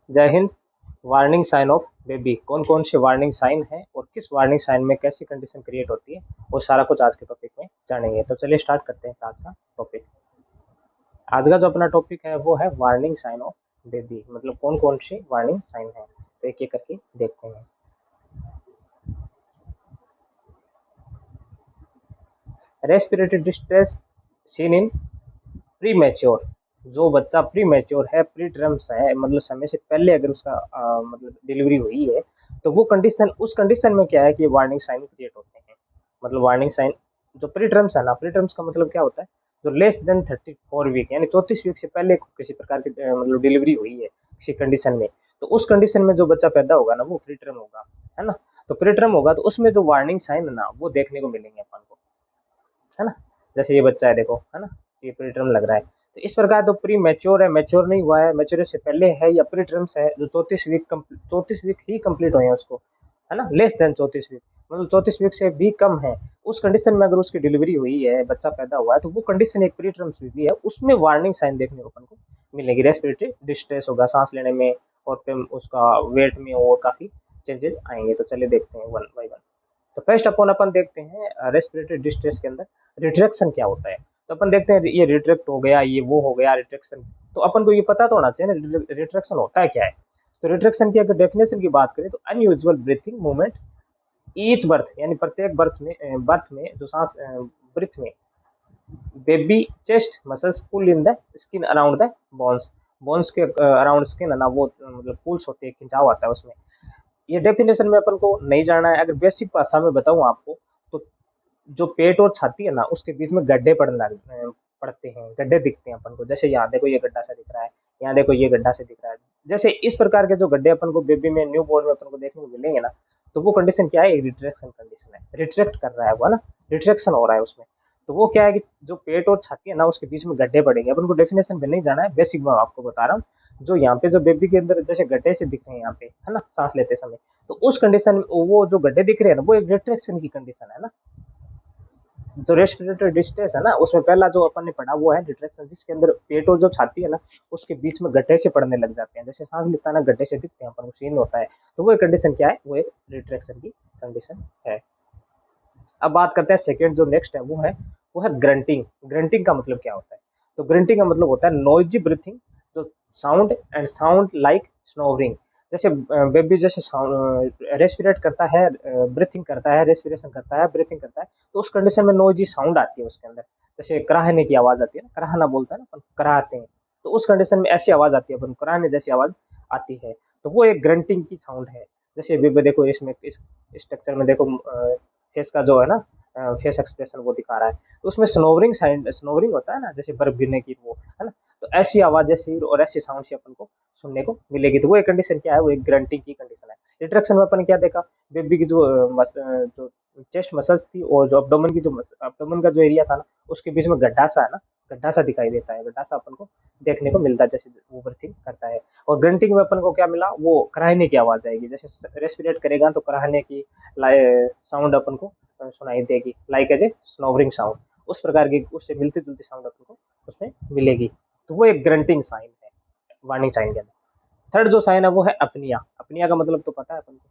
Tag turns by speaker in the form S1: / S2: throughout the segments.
S1: जय हिंद। Warning sign of baby, कौन कौन से वार्निंग साइन है और किस वार्निंग साइन में कैसी कंडीशन क्रिएट होती है, वो सारा कुछ आज के टॉपिक में जानेंगे। तो चलिए स्टार्ट करते हैं आज का टॉपिक। आज का जो अपना टॉपिक है वो है वार्निंग साइन ऑफ बेबी, मतलब कौन कौन सी वार्निंग साइन है, तो एक एक करके देखते हैं। Respiratory distress seen in pre mature, जो बच्चा प्री मैच्योर है, प्री टर्म्स है, मतलब समय से पहले अगर उसका मतलब डिलीवरी हुई है, तो वो कंडीशन, उस कंडीशन में क्या है कि वार्निंग साइन क्रिएट होते हैं। मतलब वार्निंग साइन जो प्री टर्म्स है ना, प्री टर्म्स का मतलब क्या होता है, जो लेस देन 34 वीक यानी 34 वीक से पहले किसी प्रकार की मतलब डिलीवरी हुई है किसी कंडीशन में, तो उस कंडीशन में जो बच्चा पैदा होगा ना वो प्री टर्म होगा, है ना। तो प्री टर्म होगा तो उसमें जो वार्निंग साइन है ना वो देखने को मिलेंगे अपन को, है ना। जैसे ये बच्चा है देखो, है ना, ये प्री टर्म लग रहा है। तो इस प्रकार तो प्री मैच्योर है, मैच्योर नहीं हुआ है, मैच्योर से पहले है, या प्री टर्म्स है जो 34 वीक ही कंप्लीट हुए हैं उसको, है ना, लेस देन 34 वीक, मतलब 34 वीक से भी कम है, उस कंडीशन में अगर उसकी डिलीवरी हुई है, बच्चा पैदा हुआ है, तो वो कंडीशन एक प्री टर्म्स भी है, उसमें वार्निंग साइन देखने को अपन को मिलेगी। रेस्पिरेटरी डिस्ट्रेस होगा सांस लेने में, और फिर उसका वेट में और काफी चेंजेस आएंगे। तो चलिए देखते हैं वन बाई वन। तो फर्स्ट अपन देखते हैं रेस्पिरेटरी डिस्ट्रेस के अंदर रिट्रैक्शन क्या होता है। तो अपन देखते हैं ये रिट्रैक्ट हो गया, ये वो हो गया रिट्रैक्शन। तो अपन को ये पता तो होना चाहिए ना रिट्रैक्शन होता है क्या है। तो रिट्रैक्शन की अगर डेफिनेशन की बात करें तो unusual breathing movement each birth, यानी प्रत्येक बर्थ में जो सांस ब्रीथ में baby chest muscles pull in the skin around the bones, bones के अराउंड स्किन है ना वो मतलब पुल्स होते हैं, खिंचाव आता है उसमें। ये डेफिनेशन में अपन को नहीं जाना है। अगर बेसिक भाषा में बताऊं आपको, तो जो पेट और छाती है ना उसके बीच में गड्ढे पड़ते हैं, गड्ढे दिखते हैं अपन को। जैसे यहाँ देखो ये गड्ढा सा दिख रहा है, यहाँ देखो ये गड्ढा से दिख रहा है। जैसे इस प्रकार के जो गड्ढे अपन को बेबी में, न्यू बोर्न में अपन को देखने को मिलेंगे ना, तो वो कंडीशन क्या है, एक रिट्रैक्शन कंडीशन है, रिट्रैक्ट कर रहा है वो, है ना, रिट्रैक्शन हो रहा है उसमें। तो वो क्या है कि जो पेट और छाती है ना उसके बीच में गड्ढे पड़ेंगे। अपन को डेफिनेशन पे नहीं जाना है, बेसिक मैं आपको बता रहा हूँ। जो यहाँ पे जो बेबी के अंदर जैसे गड्ढे से दिख रहे हैं यहाँ पे, है ना, सांस लेते समय, तो उस कंडीशन में वो जो गड्ढे दिख रहे हैं ना वो एक रिट्रैक्शन की कंडीशन है ना। जो रेस्पिरेटरी डिस्ट्रेस है ना उसमें पहला जो अपन ने पढ़ा वो है रिट्रैक्शन, जिसके अंदर पेट और जो छाती है ना उसके बीच में गड्ढे से पड़ने लग जाते हैं। जैसे सांस लेता है ना गड्ढे से दिखते हैं अपन को, सीन होता है। तो वो एक कंडीशन क्या है, वो एक रिट्रैक्शन की कंडीशन है। अब बात करते हैं सेकंड जो नेक्स्ट है वो है ग्रंटिंग। ग्रंटिंग का मतलब क्या होता है। तो ग्रंटिंग का मतलब होता है नॉइजी ब्रीथिंग, जो साउंड लाइक स्नोरिंग। जैसे बेबी जैसे रेस्पिरेट करता है, ब्रीथिंग करता है, रेस्पिरेशन करता है, ब्रीथिंग करता है, तो उस कंडीशन में नॉइजी साउंड आती है उसके अंदर। जैसे कराहने की आवाज आती है ना, कराहना बोलता है ना अपन, कराहते हैं, तो उस कंडीशन में ऐसी आवाज आती है, अपन कराहने जैसी आवाज आती है, तो वो एक ग्रंटिंग की साउंड है। जैसे बेबी देखो इसमें इस स्ट्रक्चर में देखो, फेस का जो है ना फेस एक्सप्रेशन वो दिखा रहा है, तो उसमें स्नोवरिंग साइंड स्नोवरिंग होता है ना, जैसे बर्फ गिरने की वो, है ना। तो ऐसी आवाज जैसी और ऐसी साउंड से अपन को सुनने को मिलेगी। तो वो एक कंडीशन क्या है, वो एक ग्रंटिंग की कंडीशन है। रिट्रैक्शन में अपन क्या देखा, बेबी की जो चेस्ट मसल्स थी और जो अब्डोमेन की जो अब्डोमेन का जो एरिया था ना उसके बीच में गड्ढा सा है ना, गड्ढा सा दिखाई देता है, गड्ढा सा अपन को देखने को मिलता है जैसे वो ब्रीथिंग करता है। और ग्रंटिंग में अपन को क्या मिला, वो कराहने की आवाज आएगी, जैसे रेस्पिरेट करेगा तो कराहने की साउंड अपन को सुनाई देगी, लाइक एज ए स्नोवरिंग साउंड। उस प्रकार की उससे मिलती जुलती साउंड अपन को उसमें मिलेगी। तो वो एक ग्रंटिंग साइन है वार्निंग साइन के अंदर। थर्ड जो साइन है वो है अपनिया। अपनिया का मतलब तो पता है अपन को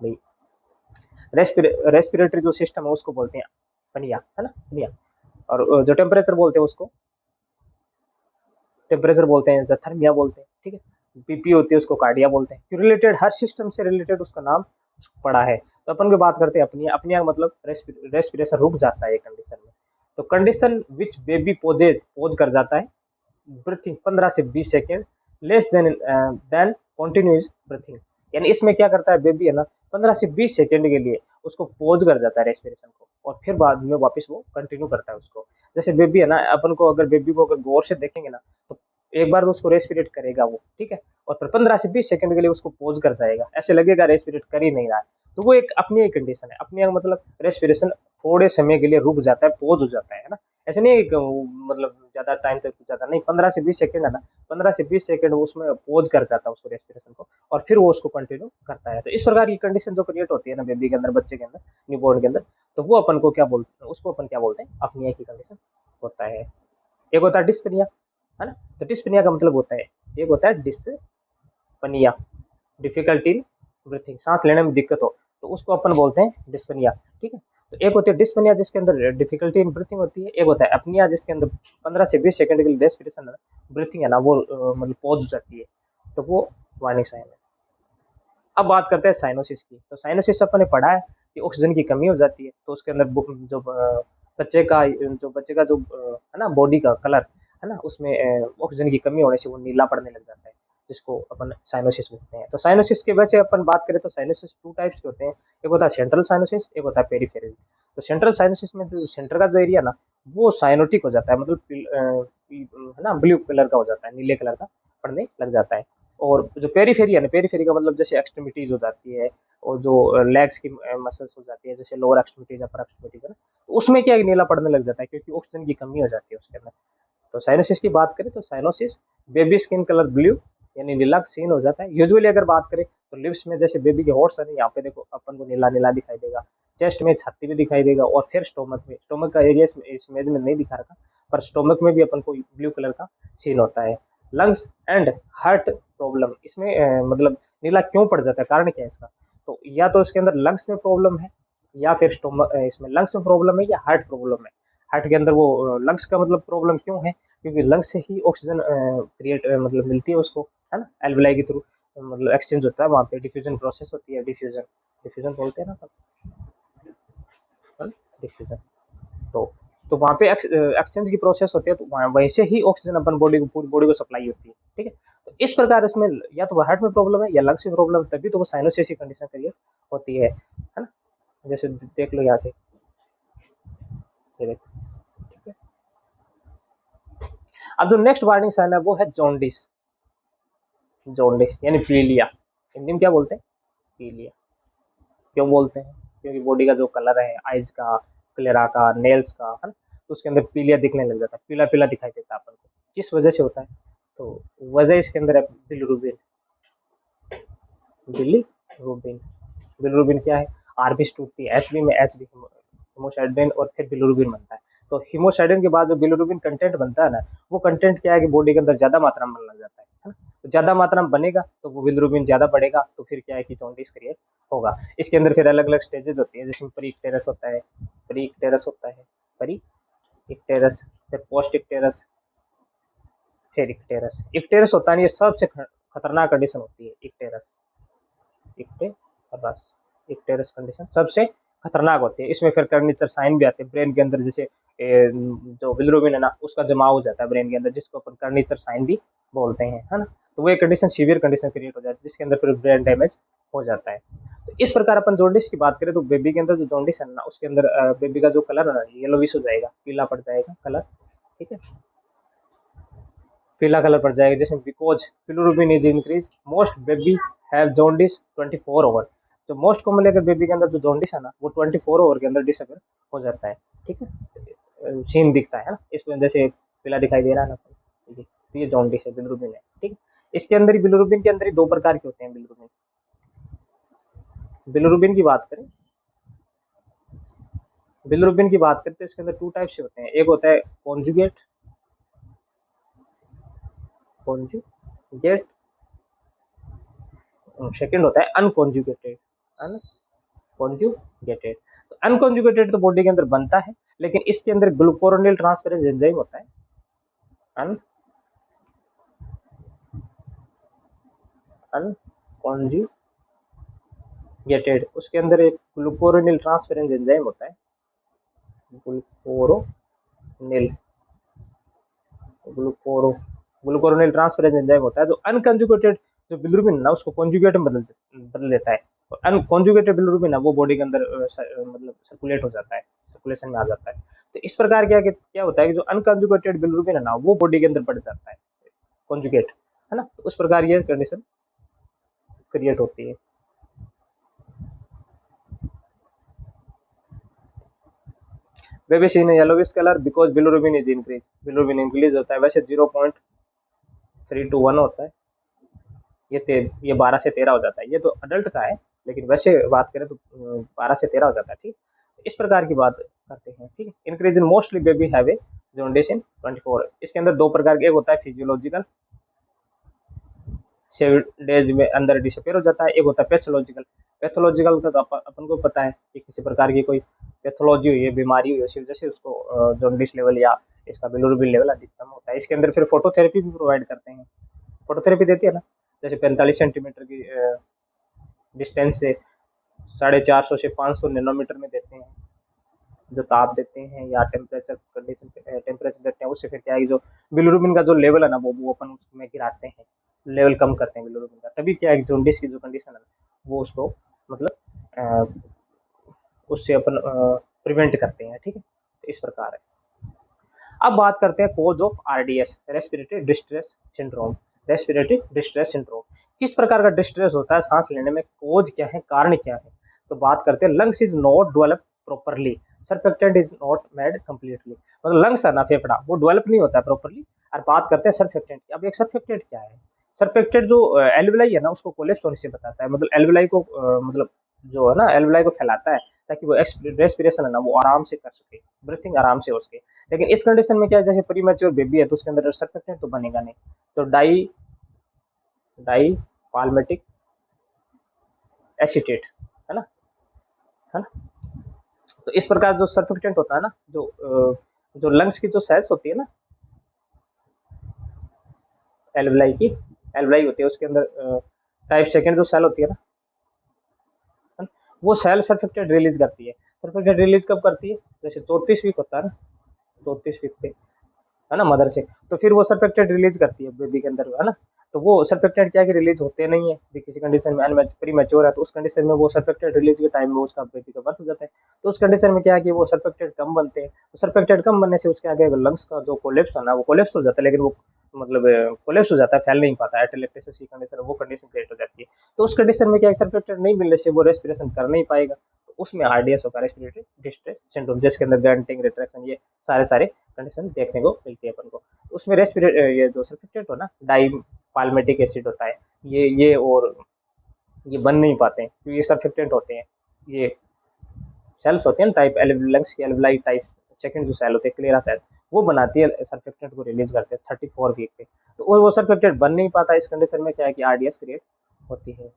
S1: भाई, रेस्पिरेटरी जो सिस्टम है उसको बोलते हैं अपनिया, है ना, अपनिया। और जो टेम्परेचर बोलते हैं उसको टेम्परेचर बोलते हैं, थर्मिया बोलते हैं, ठीक है। बीपी होती है उसको कार्डिया बोलते हैं। रिलेटेड हर सिस्टम से रिलेटेड उसका नाम पड़ा है। तो अपन की बात करते हैं अपनिया। अपनिया मतलब रेस्पिरेशन रुक जाता है एक कंडीशन में। तो कंडीशन विच बेबी पोज कर जाता है ब्रीथिंग 15 से 20 second less than continuous breathing. यानी इसमें क्या करता है बेबी है ना, 15 से 20 सेकेंड के लिए उसको पोज कर जाता है रेस्पिरेशन को, और फिर बाद में वापस वो कंटिन्यू करता है उसको। जैसे बेबी है ना, अपन को अगर बेबी को अगर गौर से देखेंगे ना, तो एक बार तो उसको रेस्पिरेट करेगा वो, ठीक है, और फिर 15 से 20 सेकेंड के लिए उसको पोज कर जाएगा, ऐसे लगेगा रेस्पिरेट कर ही नहीं रहा है। तो वो एक अपनी ही कंडीशन है। अपनी मतलब रेस्पिरेशन थोड़े समय के लिए रुक जाता है, पोज हो जाता है ना। ऐसे नहीं कि मतलब ज्यादा टाइम तक ज्यादा नहीं, 15 से 20 सेकेंड है ना, 15 से 20 सेकेंड उसमें पोज कर जाता है उसको रेस्पिरेशन को, और फिर वो उसको कंटिन्यू करता है। तो इस प्रकार की कंडीशन जो क्रिएट होती है ना बेबी के अंदर, बच्चे के अंदर, न्यूबॉर्न के अंदर, तो वो अपन को क्या बोलते हैं, उसको अपन क्या बोलते हैं, अपनिया की कंडीशन होता है। एक होता है डिस्पनिया, है ना। तो डिस्पनिया का मतलब होता है एक होता है डिस्पनिया, डिफिकल्टी इन ब्रीथिंग, सांस लेने में दिक्कत हो तो उसको अपन बोलते हैं डिस्पनिया, ठीक है। तो एक होती है डिस्पनिया जिसके अंदर डिफिकल्टी इन ब्रीथिंग होती है, एक होता है अपनिया जिसके अंदर 15 से 20 सेकंड के लिए रेस्पिरेशन ब्रीथिंग है ना वो मतलब पॉज हो जाती है, तो वो वार्निंग साइन है। अब बात करते हैं साइनोसिस की। तो साइनोसिस अपन ने पढ़ा है कि ऑक्सीजन की कमी हो जाती है, तो उसके अंदर जो बच्चे का जो है ना बॉडी का कलर है ना उसमें ऑक्सीजन की कमी होने से वो नीला पड़ने लग जाता है, जिसको अपन साइनोसिस बोलते हैं। तो साइनोसिस के वैसे अपन बात करें तो साइनोसिस टू टाइप्स के होते हैं, एक होता है सेंट्रल साइनोसिस, एक होता है पेरिफेरल। तो सेंट्रल साइनोसिस में जो सेंटर का जो एरिया ना वो साइनोटिक हो जाता है, मतलब है ना ब्लू कलर का हो जाता है, नीले कलर का पड़ने लग जाता है। और जो पेरीफेरी है ना, पेरीफेरी का मतलब जैसे एक्सट्रीमिटीज हो जाती है और जो लेग्स की मसल्स हो जाती है, जैसे लोअर एक्सट्रीमिटीज अपर एक्सट्रीमिटीज है ना, तो उसमें क्या है, नीला पड़ने लग जाता है क्योंकि ऑक्सीजन की कमी हो जाती है उसके अंदर। तो साइनोसिस की बात करें तो cyanosis baby skin colour blue यानी नीला सीन हो जाता है। यूजुअली अगर बात करें तो लिप्स में जैसे बेबी के हॉर्ट्स है ना, यहाँ पे देखो अपन को नीला नीला दिखाई देगा, चेस्ट में छाती में दिखाई देगा, और फिर स्टोमक में, स्टोमक का एरिया इस इमेज में नहीं दिखा रखा, पर स्टोमक में भी अपन को ब्लू कलर का सीन होता है। लंग्स एंड हार्ट प्रॉब्लम इसमें मतलब नीला क्यों पड़ जाता है, कारण क्या है इसका, तो या तो इसके अंदर लंग्स में प्रॉब्लम है, या फिर स्टोमक इसमें लंग्स में प्रॉब्लम है या हार्ट प्रॉब्लम है। हार्ट के अंदर वो लंग्स का मतलब प्रॉब्लम क्यों है, क्योंकि लंग्स से ही ऑक्सीजन क्रिएट मतलब मिलती है उसको, है ना, एल्विलाई के थ्रू मतलब एक्सचेंज होता है, वहाँ पे डिफ्यूजन प्रोसेस होती है, डिफ्यूजन डिफ्यूजन बोलते हैं ना अपन, डिफ्यूजन। तो वहाँ पे एक्सचेंज की प्रोसेस होती है, तो वहाँ वैसे ही ऑक्सीजन अपन बॉडी को पूरी बॉडी को सप्लाई होती है, ठीक है। तो इस प्रकार इसमें या तो हार्ट में प्रॉब्लम है या लंग्स में प्रॉब्लम है, तभी तो वो साइनोसिस की कंडीशन क्रिएट होती है ना। जैसे देख लो यहाँ से, ये देखो, ठीक है। अब जो नेक्स्ट वार्निंग साइन है वो है जॉन्डिस, जॉन्डिस यानी पीलिया, हिंदी में क्या बोलते हैं, पीलिया। क्यों बोलते हैं, क्योंकि बॉडी का जो कलर है आइज का, स्क्लेरा का, नेल्स का, है ना, तो उसके अंदर पीलिया दिखने लग जाता है, पीला पीला दिखाई देता है अपन को। किस वजह से होता है, तो वजह इसके अंदर है बिलिरुबिन, बिलिरुबिन। बिलिरुबिन क्या है, आरबीज टूटती है, एचबी में एचबी हिमोसाइडिन और फिर बिलिरुबिन बनता है। तो हिमोसाइडिन के बाद जो बिलिरुबिन कंटेंट बनता है ना, वो कंटेंट क्या है कि बॉडी के अंदर ज्यादा मात्रा में बनने लग जाता है ना, तो ज्यादा मात्रा में बनेगा तो वो बिलिरुबिन ज्यादा बढ़ेगा, तो फिर क्या है कि जॉन्डिस क्रिएट होगा। इसके अंदर फिर अलग अलग स्टेजेस होती है, जैसे प्री इक्टेरस होता है, प्री इक्टेरस होता है, प्री इक्टेरस, फिर पोस्ट इक्टेरस, फिर इक्टेरस। इक्टेरस होता है ये सबसे खतरनाक कंडीशन होती है, इक्टेरस, इक्टेरस, इक्टेरस कंडीशन सबसे खतरनाक होती है। इसमें फिर कर्निचर साइन भी आते हैं ब्रेन के अंदर, जैसे जो बिलिरुबिन है ना उसका जमाव हो जाता है ब्रेन के अंदर, जिसको अपन कर्निचर साइन भी बोलते हैं, है ना। तो वो एक कंडीशन सीवियर कंडीशन क्रिएट हो जाती है, जिसके अंदर फिर ब्रेन डैमेज हो जाता है। तो इस प्रकार अपन जॉन्डिस की बात करें तो बेबी के अंदर जो जॉन्डिस है ना, उसके अंदर बेबी का जो कलर है ना येलोविश हो जाएगा, पीला पड़ जाएगा कलर, ठीक है, पीला कलर पड़ जाएगा। जैसे because bilirubin is increase most baby have jaundice 24 hour. तो मोस्ट कॉमनली अगर बेबी के अंदर जो जॉन्डिस है ना वो 24 आवर के अंदर डिसअपियर हो जाता है, ठीक है, सीन दिखता है ना, इसमें जैसे पीला दिखाई दे रहा है ना, ठीक है, तो ये जॉन्डिस है, बिलिरुबिन है, ठीक है। इसके अंदर ही बिलिरुबिन के अंदर ही दो प्रकार के होते हैं बिलिरुबिन। बिलिरुबिन की बात करें, बिलिरुबिन की बात करते हैं, इसके अंदर टू टाइप से होते हैं, एक होता है कॉन्जुगेट, कॉन्जुगेट, सेकंड होता है अनकॉन्जुगेटेड, अनकॉन्जुगेटेड। तो अनकॉन्जुगेटेड तो बॉडी के अंदर बनता है, लेकिन इसके अंदर ग्लूकोरोनिल ट्रांसफरेंस एंजाइम होता है, अनकॉन्जुगेटेड, उसके अंदर एक ग्लूकोरोनिल ट्रांसफरेंस एंजाइम होता है, ग्लूकोरोनिल, ग्लूकोरो ग्लूकोरोनिल ट्रांसफरेंस एंजाइम होता है। जो अनकॉन्जुगेटेड जो बिलिरुबिन ना उसको कॉन्जुगेट में बदल देता है, और अनकॉन्जुगेटेड बिलिरुबिन है वो बॉडी के अंदर मतलब सर्कुलेट हो जाता है, सर्कुलेशन में आ जाता है। तो इस प्रकार क्या क्या होता है कि जो अनकॉन्जुगेटेड बिलिरुबिन है ना वो बॉडी के अंदर बढ़ जाता है, कॉन्जुगेट, है ना, तो उस प्रकार ये कंडीशन क्रिएट होती है। Baby seen yellowish colour because bilirubin is increase, bilirubin increase होता है, वैसे 0.321 होता है, ये 12 से 13 हो जाता है, ये तो अडल्ट का है, लेकिन वैसे बात करें तो 12 से 13 हो जाता है, ठीक। इस प्रकार की बात करते हैं, ठीक है। Increase in mostly baby have a jaundice in 24। इसके अंदर दो प्रकार के, एक होता है फिजियोलॉजिकल, 7 डेज में अंदर डिसअपेयर हो जाता है। एक होता है पैथोलॉजिकल। पैथोलॉजिकल का तो अपन को पता है कि किसी प्रकार की कोई पैथोलॉजी हुई है, बीमारी हुई है, उसी वजह से उसको जॉन्डिस लेवल या इसका बिलिरुबिन लेवल अधिकतम होता है। इसके अंदर फिर फोटोथेरेपी भी प्रोवाइड करते हैं। फोटोथेरेपी देती है ना, जैसे 45 सेंटीमीटर की डिस्टेंस से 450 से 500 नैनोमीटर में देते हैं, जो ताप देते हैं या टेम्परेचर कंडीशन टेम्परेचर देते हैं। उससे फिर क्या है कि जो बिलिरुबिन का जो लेवल है ना वो अपन उसमें गिराते हैं, लेवल कम करते हैं बिलिरुबिन का। तभी क्या है कि जॉन्डिस की जो कंडीशन है वो उसको मतलब अ, उससे अपन प्रिवेंट करते हैं। ठीक है, तो इस प्रकार है। अब बात करते हैं cause of RDS, respiratory distress syndrome. Respiratory distress syndrome किस प्रकार का डिस्ट्रेस होता है सांस लेने में, कोज क्या है, कारण क्या है? तो बात करते हैं lungs is not develop properly, surfactant is not made completely. मतलब लंग्स है ना, फेफड़ा, वो डेवलप नहीं होता है प्रॉपरली। और बात करते हैं सर्फेक्टेंट की। अब एक सर्फेक्टेंट क्या है? सर्फेक्टेंट जो एल्विलाई है ना उसको कोलेप्स होने से बताता है। मतलब एल्विलाई को मतलब जो है ना एल्विलाई को फैलाता है ताकि वो रेस्पिरेशन है ना वो आराम से कर सके, ब्रीथिंग आराम से हो सके। लेकिन इस कंडीशन में क्या है, जैसे प्रीमेच्योर बेबी है तो उसके अंदर सर्फेक्टेंट तो बनेगा नहीं। तो डाई डाई पाल्मेटिक एसीटेट है ना, है ना। तो इस प्रकार जो सर्फेक्टेंट होता है ना, जो लंग्स की जो सेल्स होती है ना एल्विलाई की, एल्विलाई होती है उसके अंदर टाइप सेकेंड जो सेल होती है ना, वो सेल सर्फेक्टेंट रिलीज करती है। सर्फेक्टेंट रिलीज कब करती है? जैसे 34 वीक होता है ना, 34 वीक पे है ना मदर से, तो फिर वो सर्फेक्टेंट रिलीज करती है बेबी के अंदर, है ना। तो वो सर्फेक्टेंट क्या है कि रिलीज होते नहीं है भी किसी कंडीशन में, प्री मैच्योर है तो उस कंडीशन में वो सर्फेक्टेंट रिलीज के टाइम में उसका बेबी का बर्थ हो जाता है। तो उस कंडीशन में क्या है कि वो सर्फेक्टेंट कम बनते हैं। तो सर्फेक्टेंट कम बनने से उसके आगे लंग्स का जो कोलेप्स है ना वो कोलेप्स हो जाता है, लेकिन वो मतलब कोलेप्स हो जाता है, फैल नहीं पाता है। टेलेक्टेसिस की कंडीशन, वो कंडीशन क्रिएट हो जाती है। तो उस कंडीशन में क्या है, सर्फेक्टेंट नहीं मिलने से वो रेस्पिरेशन कर नहीं पाएगा। तो उसमें आरडीएस होगा, रेस्पिरेटरी डिस्ट्रेस सिंड्रोम, जिसके अंदर ग्रंटिंग, रिट्रैक्शन, ये सारे सारे कंडीशन देखने को मिलती है अपन को। उसमें ये जो सर्फेक्टेंट हो ना, डाई पाल्मेटिक एसिड होता है, ये और ये बन नहीं पाते हैं क्योंकि ये सर्फेक्टेंट होते हैं। ये सेल्स होते हैं टाइप लंग्स की एल्विलाई टाइप सेकंड जो सेल होते हैं, क्लेरा सेल, वो बनाती है सर्फेक्टेंट को रिलीज करते हैं 34 वीक पे। तो वो सर्फेक्टेंट बन नहीं पाता। इस कंडीशन में क्या है कि आरडीएस क्रिएट होती है।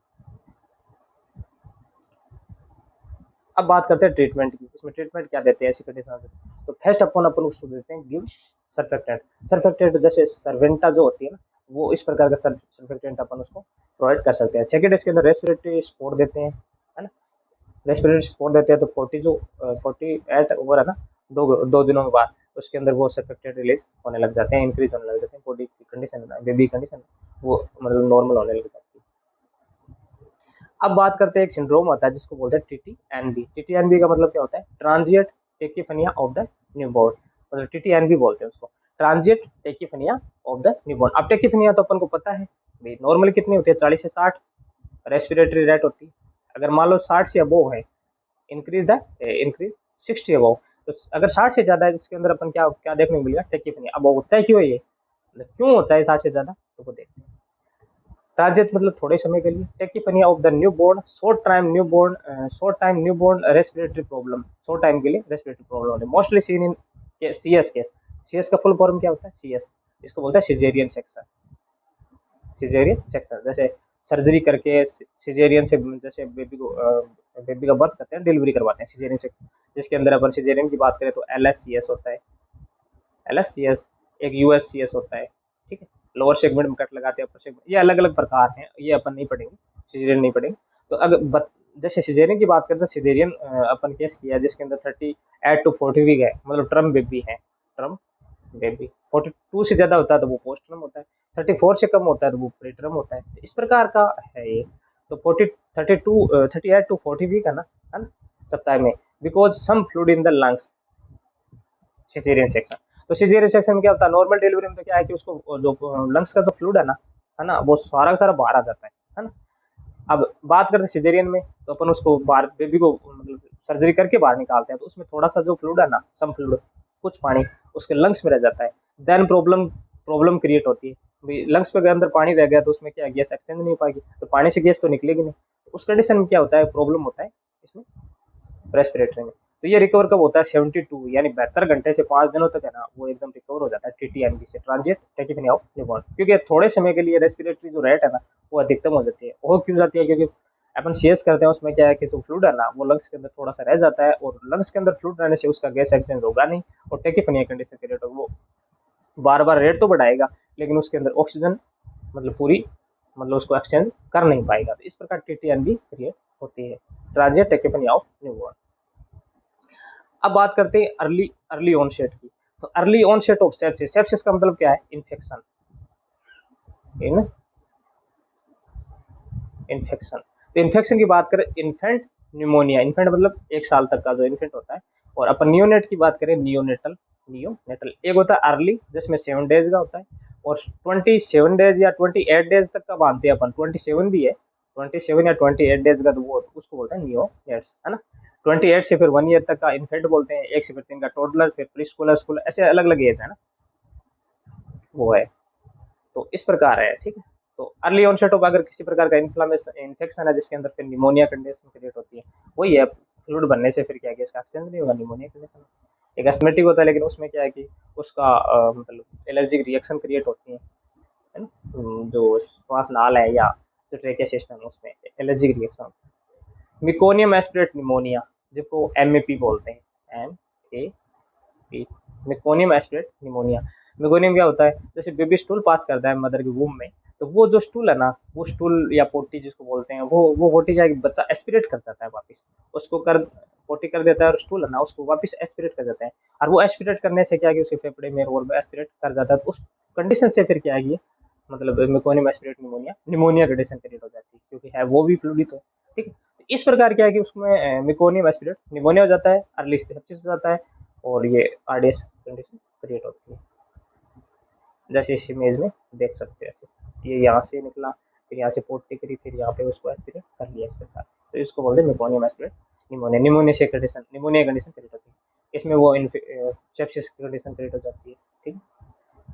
S1: अब बात करते हैं ट्रीटमेंट की। इसमें ट्रीटमेंट क्या देते हैं ऐसी कंडीशन में? तो फर्स्ट अपन उसको देते हैं गिव सर्फेक्टेंट। सर्फेक्टेंट जैसे सर्वेंटा जो होती है ना, वो इस प्रकार का सर्फेक्टेंट अपन उसको प्रोवाइड कर सकते हैं। सेकेंड इसके अंदर रेस्पिरेटरी सपोर्ट देते हैं, है ना। रेस्पिरेटरी सपोर्ट देते हैं तो 48 ओवर है ना, दो दिनों के बाद उसके अंदर वो सर्फेक्टेंट रिलीज होने लग जाते हैं, इंक्रीज होने लग जाते हैं। बॉडी की कंडीशन, बेबी कंडीशन वो मतलब नॉर्मल होने लग जाती है। अब बात करते हैं एक सिंड्रोम होता है जिसको बोलते हैं टीटीएनबी। टीटीएनबी का मतलब क्या होता है? ट्रांजिएंट टेकिफनिया ऑफ द न्यूबॉर्न, मतलब टीटीएनबी बोलते हैं उसको, ट्रांजिएंट टेकिफनिया ऑफ द न्यूबॉर्न। अब टेकिफनिया तो अपन को पता है भाई, नॉर्मली कितनी होती है? 40 से 60 रेस्पिरेटरी रेट होती है। अगर मान लो 60 से अबोव है, इंक्रीज 60 अबोव, तो अगर 60 से ज्यादा है इसके अंदर अपन क्या क्या देखने को मिलेगा? टेकिफनिया। अब वो होता है क्यों, ये क्यों होता है 60 से ज्यादा, तो वो देखते हैं। ट्रांजिट मतलब थोड़े समय के लिए, tachypnoea of the newborn, short time newborn respiratory problem, short time के लिए respiratory problem, mostly seen in CS case. CS का फुल फॉर्म क्या होता है? सीएस, इसको बोलते हैं सिजेरियन सेक्शन। सिजेरियन सेक्शन जैसे सर्जरी करके सिजेरियन से, जैसे बेबी का बर्थ करते हैं, डिलीवरी करवाते हैं, सिजेरियन सेक्शन। जिसके अंदर अपन सिजेरियन की बात करें तो एलएससीएस होता है, एलएससीएस, एक यूएससीएस होता है। ठीक है, लोअर सेगमेंट में कट लगाते हैं, अपर सेगमेंट, ये अलग अलग प्रकार हैं, ये अपन नहीं पढ़ेंगे, सिजेरियन नहीं पढ़ेंगे। तो अगर जैसे सिजेरियन की बात करें तो सिजेरियन अपन केस किया जिसके अंदर 38 to 40 वीक है, मतलब ट्रम बेबी है, ट्रम बेबी। 42 से ज्यादा होता है तो वो पोस्ट ट्रम होता है, 34 से कम होता है तो वो प्री ट्रम होता है। इस प्रकार का है ये। तो 38 to 40 वीक है ना सप्ताह में, because some fluid in the lungs, caesarean section. तो सिजेरियन सेक्शन में क्या होता है? नॉर्मल डिलीवरी में तो क्या है कि उसको जो लंग्स का जो फ्लूइड है ना वो सारा का सारा बाहर आ जाता है ना। अब बात करते हैं सिजेरियन में, तो अपन उसको बाहर बेबी को मतलब सर्जरी करके बाहर निकालते हैं, तो उसमें थोड़ा सा जो फ्लूइड है ना, सम फ्लूइड, कुछ पानी उसके लंग्स में रह जाता है। देन प्रॉब्लम क्रिएट होती है भाई, लंग्स पे अंदर पानी रह गया तो उसमें क्या गैस एक्सचेंज नहीं हो पाएगी, तो पानी से गैस तो निकलेगी नहीं। तो उस कंडीशन में क्या होता है? प्रॉब्लम होता है इसमें रेस्पिरेटरी में। तो ये रिकवर कब होता है 72 यानी 72 घंटे से 5 दिनों तक है ना वो एकदम रिकवर हो जाता है टीटीएनबी से, ट्रांजिट टैकिफिनिया ऑफ न्यूबॉर्न। क्योंकि थोड़े समय के लिए रेस्पिरेटरी जो रेट है ना वो अधिकतम हो जाती है। वो क्यों जाती है? क्योंकि अपन सीएस करते हैं उसमें क्या है कि जो फ्लूइड है ना वो लंग्स के अंदर थोड़ा सा रह जाता है, और लंग्स के अंदर फ्लूइड रहने से उसका गैस एक्सचेंज होगा नहीं, और टैकिफिनिया कंडीशन के रेट वो बार बार रेट तो बढ़ाएगा लेकिन उसके अंदर ऑक्सीजन मतलब पूरी मतलब उसको एक्सचेंज कर नहीं पाएगा। तो इस प्रकार टीटीएनबी क्रिएट होती है, ट्रांजिट टैकिफिनिया ऑफ न्यूबॉर्न। अब बात करते हैं अर्ली अर्ली ऑनसेट की। तो early onset of sepsis, sepsis का मतलब क्या है? Infection, in infection. तो इन्फेक्शन की बात करें, इन्फेंट न्यूमोनिया, इन्फेंट मतलब 1 साल तक का जो इन्फेंट होता है, और अपन नियोनेट की बात करें, नियोनेटल, नियोनेटल एक होता है अर्ली जिसमें 7 डेज का होता है, और 27 डेज या 28 डेज तक का बांधते हैं अपन, 27 भी है, 27 या 28 डेज का, तो वो उसको बोलते हैं नियोनेट्स, है ना। 28 से फिर 1 ईयर तक का इन्फेंट बोलते हैं, 1 से फिर 3 का टोडलर, फिर प्री स्कूलर, स्कूलर, ऐसे अलग अलग एज है ना, वो है। तो इस प्रकार है, ठीक है। तो अर्ली ऑनसेट ऑफ अगर किसी प्रकार का इन्फ्लामेशन इन्फेक्शन है जिसके अंदर फिर निमोनिया कंडीशन क्रिएट होती है, वही है फ्लूइड बनने से फिर क्या है इसका एक्सचेंज नहीं होगा, निमोनिया कंडीशन। एक एस्थमेटिक होता है लेकिन उसमें क्या है कि उसका मतलब एलर्जिक रिएक्शन क्रिएट होती है ना, जो श्वास नाल है या जो ट्रेकिया सिस्टम है उसमें allergic reaction. Meconium aspirate pneumonia जिसको एमएपी बोलते हैं, MAP, meconium aspirate pneumonia. Meconium क्या होता है? जैसे बेबी स्टूल पास करता है मदर के वूम में, तो वो जो स्टूल है ना, वो स्टूल या पोटी जिसको बोलते हैं, वो पोटी क्या है, बच्चा एस्पिरेट कर जाता है वापस, उसको कर पोटी कर देता है, और स्टूल है ना उसको वापस एस्पिरेट कर देता है, और वो एस्पिरेट करने से क्या है कि उसके फेफड़े में और एस्पिरेट कर जाता है, तो उस कंडीशन से फिर क्या है ये मतलब meconium aspirate pneumonia, pneumonia condition create हो जाती है, क्योंकि है वो भी फ्लूइड तो, ठीक है। इस प्रकार क्या है कि उसमें मेकोनियम एस्पिरेट निमोनिया हो जाता है, अर्ली सेप्सिस हो जाता है, और ये आरडीएस कंडीशन क्रिएट होती है, जैसे इस इमेज में देख सकते हैं। ये यहाँ से निकला, फिर यहाँ से पोटी करी, फिर यहाँ पे उसको एस्पिरेट कर लिया इस प्रकार, तो इसको बोलते हैं मेकोनियम एस्पिरेट निमोनिया। निमोनिया से कंडीशन, निमोनिया कंडीशन क्रिएट होती है, इसमें वो सेप्सिस की कंडीशन क्रिएट हो जाती है, ठीक।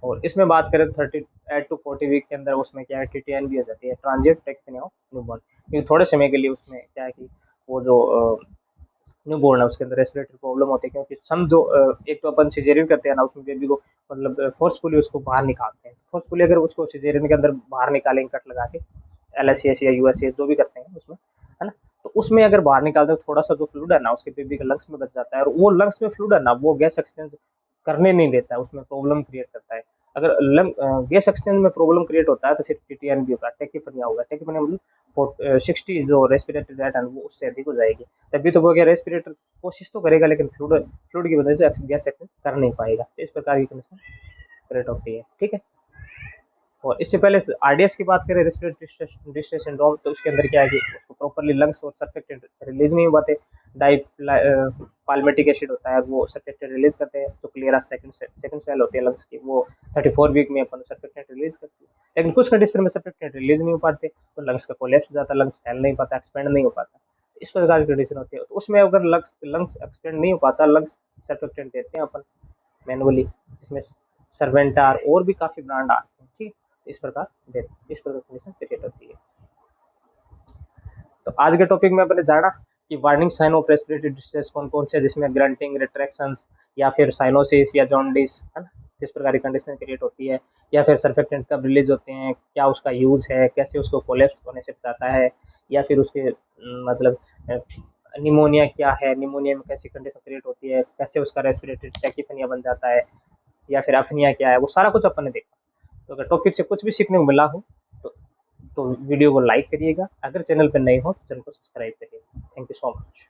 S1: और इसमें बात करें 38 टू 40 वीक के अंदर उसमें क्या है टीटीएन भी हो जाती है, ट्रांजिट टैक्सिनिया ऑफ न्यूबॉर्न, क्योंकि थोड़े समय के लिए उसमें क्या है कि वो जो न्यू बोर्न है उसके अंदर रेस्पिरेटरी प्रॉब्लम होती है, क्योंकि सम जो एक तो अपन सिजेरियन करते हैं ना उसमें बेबी को मतलब फोर्सफुली उसको बाहर निकालते हैं, फोर्सफुली अगर उसको सिजेरियन के अंदर बाहर निकालेंगे कट लगा के, एलएससीएस या यूएससीएस जो भी करते हैं उसमें, है ना, तो उसमें अगर बाहर निकालते हैं थोड़ा सा जो फ्लूइड है ना उसके बेबी के लंग्स में बच जाता है, और वो लंग्स में फ्लूइड है ना वो गैस एक्सचेंज करने नहीं देता है, उसमें प्रॉब्लम क्रिएट करता है। अगर लंग गैस एक्सचेंज में प्रॉब्लम क्रिएट होता है तो फिर टीटीएन भी होगा, टेकिफनिया होगा, टेकिफनिया मतलब 60 जो रेस्पिरेटरी रेट है वो उससे अधिक हो जाएगी, तभी तो वो क्या रेस्पिरेटर कोशिश तो करेगा लेकिन फ्लूइड फ्लूइड की वजह से गैस एक्सचेंज कर नहीं पाएगा, इस प्रकार की कंडीशन क्रिएट होती है, ठीक है। और इससे पहले आरडीएस की बात करें, रेस्पिरेटरी डिस्ट्रेस सिंड्रोम, तो उसके अंदर क्या है कि उसको प्रॉपर्ली लंग्स और सर्फेक्टेंट रिलीज नहीं हो पाते, डाई पाल्मेटिक एसिड होता है वो सर्फेक्टेंट रिलीज करते हैं, तो क्लियरा सेकंड सेल होती है लंग्स की, वो 34 वीक में अपन सर्फेक्टेंट रिलीज करती है, लेकिन कुछ कंडीशन में सर्फेक्टेंट रिलीज नहीं हो पाते, तो लंग्स का कोलैप्स हो जाता है, लंग्स फैल नहीं पाता, एक्सपेंड नहीं हो पाता, इस प्रकार की कंडीशन होती है। तो उसमें अगर लंग्स एक्सपेंड नहीं हो पाता, लंग्स सर्फेक्टेंट देते हैं अपन मैनुअली, इसमें सर्वेंटार और भी काफ़ी ब्रांड आते हैं, ठीक, इस प्रकार इस प्रकार कंडीशन क्रिएट होती है। तो आज के टॉपिक में अपने जाना कि warning sign of respiratory distress कौन कौन से, जिसमें ग्रंटिंग, रिट्रैक्शंस या फिर साइनोसिस या जॉन्डिस, है ना, किस प्रकार की कंडीशन क्रिएट होती है, या फिर सर्फेक्टेंट कब रिलीज होते हैं, क्या उसका यूज है, कैसे उसको कोलेप्स होने से बचाता है, या फिर उसके मतलब निमोनिया क्या है, निमोनिया में कैसी कंडीशन क्रिएट होती है, कैसे उसका रेस्पिरेटरी टैकिफनिया बन जाता है, या फिर अफनिया क्या है, वो सारा कुछ अपन ने देखा। तो अगर टॉपिक से कुछ भी सीखने को मिला हो तो वीडियो को लाइक करिएगा, अगर चैनल पर नए हो तो चैनल को सब्सक्राइब करिएगा। Thank you so much.